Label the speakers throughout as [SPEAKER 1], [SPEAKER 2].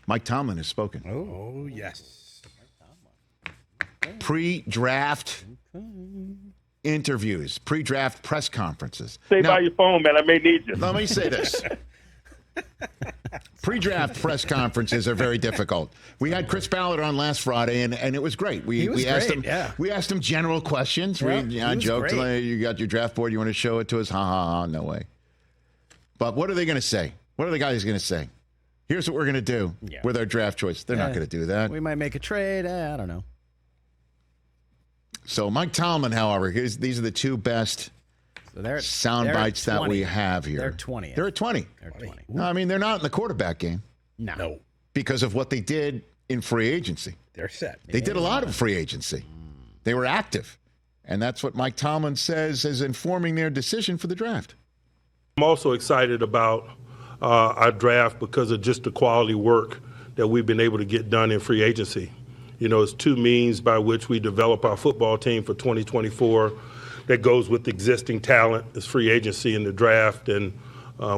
[SPEAKER 1] Mike Tomlin has spoken.
[SPEAKER 2] Oh yes.
[SPEAKER 1] Pre-draft interviews, pre-draft press conferences.
[SPEAKER 3] Stay by your phone, man. I may need you.
[SPEAKER 1] Let me say this. Pre-draft press conferences are very difficult. We had Chris Ballard on last Friday, and it was great. We asked him.
[SPEAKER 2] Yeah.
[SPEAKER 1] We asked him general questions. I joked, like, "You got your draft board? You want to show it to us?" Ha ha ha! No way. But what are they going to say? What are the guys going to say? Here's what we're going to do with our draft choice. They're not going to do that.
[SPEAKER 4] We might make a trade. I don't know.
[SPEAKER 1] So Mike Tomlin, however, these are the two best sound bites that we have here.
[SPEAKER 4] They're 20.
[SPEAKER 1] They're at 20.
[SPEAKER 4] They're 20.
[SPEAKER 1] No, I mean, they're not in the quarterback game.
[SPEAKER 4] No.
[SPEAKER 1] Because of what they did in free agency.
[SPEAKER 2] They're set.
[SPEAKER 1] They did a lot of free agency. They were active. And that's what Mike Tomlin says is informing their decision for the draft.
[SPEAKER 5] I'm also excited about our draft because of just the quality work that we've been able to get done in free agency. You know, it's two means by which we develop our football team for 2024 that goes with existing talent. It's free agency and the draft, and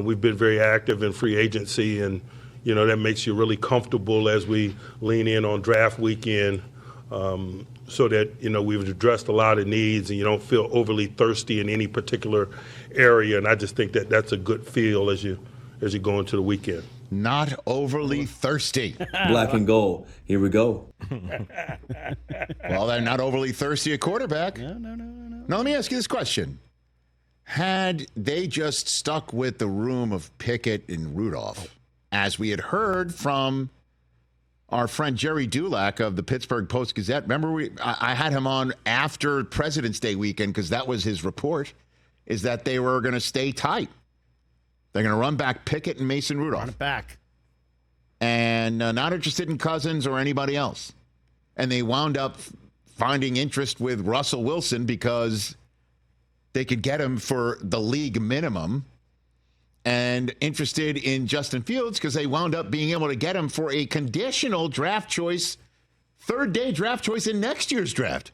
[SPEAKER 5] we've been very active in free agency, and, you know, that makes you really comfortable as we lean in on draft weekend so that, you know, we've addressed a lot of needs and you don't feel overly thirsty in any particular area, and I just think that that's a good feel as you go into the weekend.
[SPEAKER 1] Not overly thirsty.
[SPEAKER 6] Black and gold. Here we go.
[SPEAKER 1] Well, they're not overly thirsty at quarterback.
[SPEAKER 4] No.
[SPEAKER 1] Now, let me ask you this question. Had they just stuck with the room of Pickett and Rudolph, as we had heard from our friend Jerry Dulac of the Pittsburgh Post-Gazette, remember I had him on after President's Day weekend because that was his report, is that they were going to stay tight. They're going to run back Pickett and Mason Rudolph.
[SPEAKER 4] Run it back.
[SPEAKER 1] And not interested in Cousins or anybody else. And they wound up finding interest with Russell Wilson because they could get him for the league minimum, and interested in Justin Fields because they wound up being able to get him for a conditional draft choice, third-day draft choice in next year's draft.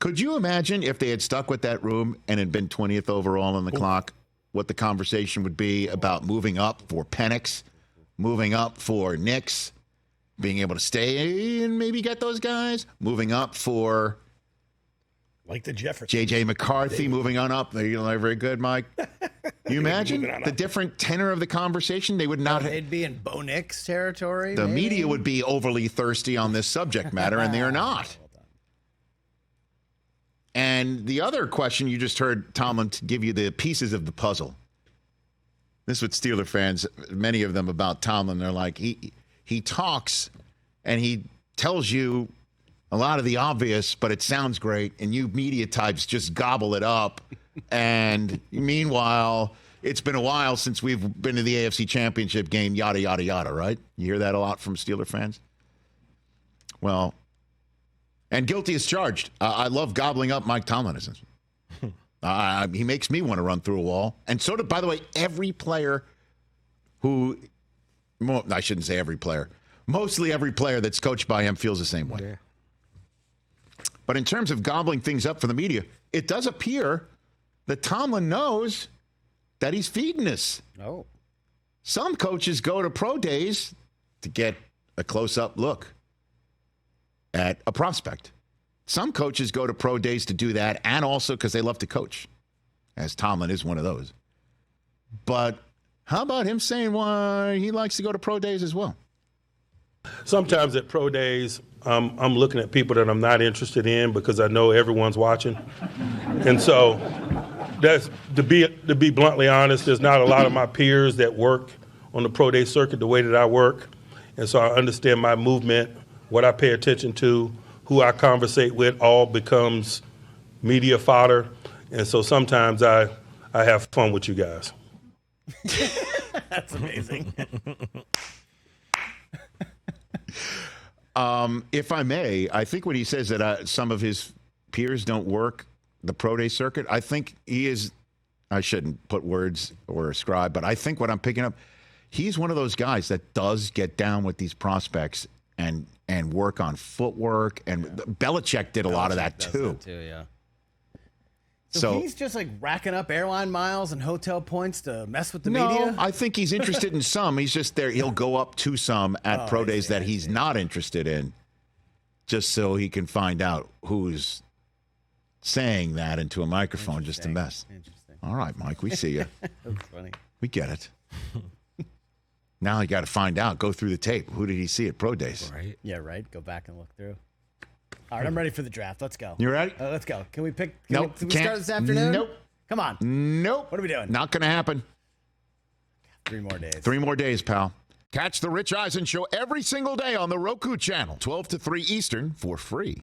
[SPEAKER 1] Could you imagine if they had stuck with that room and had been 20th overall on the clock, what the conversation would be about moving up for Penix, moving up for Nix, being able to stay and maybe get those guys, moving up for
[SPEAKER 2] like the Jefferson.
[SPEAKER 1] J.J. McCarthy, moving on up. They're very good, Mike. You imagine the different tenor of the conversation? They would not.
[SPEAKER 4] They'd be in Bo Nix territory.
[SPEAKER 1] The
[SPEAKER 4] maybe?
[SPEAKER 1] media would be overly thirsty on this subject matter, and they are not. And the other question, you just heard Tomlin give you the pieces of the puzzle. This is what Steeler fans, many of them about Tomlin, they're like, he talks and he tells you a lot of the obvious, but it sounds great, and you media types just gobble it up. And meanwhile, it's been a while since we've been to the AFC Championship game, yada, yada, yada, right? You hear that a lot from Steeler fans? Well, and guilty as charged. I love gobbling up Mike Tomlin. He makes me want to run through a wall. And so did, by the way, every player who, I shouldn't say every player, mostly every player that's coached by him feels the same way. Yeah. But in terms of gobbling things up for the media, it does appear that Tomlin knows that he's feeding us.
[SPEAKER 4] Oh.
[SPEAKER 1] Some coaches go to pro days to get a close-up look at a prospect. Some coaches go to pro days to do that, and also because they love to coach, as Tomlin is one of those. But how about him saying why he likes to go to pro days as well?
[SPEAKER 5] Sometimes at pro days, I'm looking at people that I'm not interested in because I know everyone's watching. And so that's to be bluntly honest, there's not a lot of my peers that work on the pro day circuit the way that I work. And so I understand my movement, what I pay attention to, who I conversate with, all becomes media fodder. And so sometimes I have fun with you guys.
[SPEAKER 4] That's amazing.
[SPEAKER 1] If I may, I think when he says that some of his peers don't work the pro day circuit, I think he is, I shouldn't put words or ascribe, but I think what I'm picking up, he's one of those guys that does get down with these prospects and work on footwork. And Belichick did a lot of that too.
[SPEAKER 4] Yeah. So he's just like racking up airline miles and hotel points to mess with the
[SPEAKER 1] No,
[SPEAKER 4] media?
[SPEAKER 1] I think he's interested in some. He's just there. He'll go up to some at pro days that he's not interested in, just so he can find out who's saying that into a microphone just to mess.
[SPEAKER 4] Interesting.
[SPEAKER 1] All right, Mike, we see you.
[SPEAKER 4] That's funny.
[SPEAKER 1] We get it. Now you got to find out. Go through the tape. Who did he see at pro days?
[SPEAKER 7] Right.
[SPEAKER 4] Yeah, right. Go back and look through. All right, I'm ready for the draft. Let's go.
[SPEAKER 1] You ready?
[SPEAKER 4] Let's go. Can we pick?
[SPEAKER 1] Nope.
[SPEAKER 4] Can we
[SPEAKER 1] Can't.
[SPEAKER 4] start this afternoon?
[SPEAKER 1] Nope.
[SPEAKER 4] Come on.
[SPEAKER 1] Nope.
[SPEAKER 4] What are we doing?
[SPEAKER 1] Not going to happen.
[SPEAKER 4] 3 more days.
[SPEAKER 1] 3 more days, pal. Catch the Rich Eisen Show every single day on the Roku channel, 12 to 3 Eastern, for free.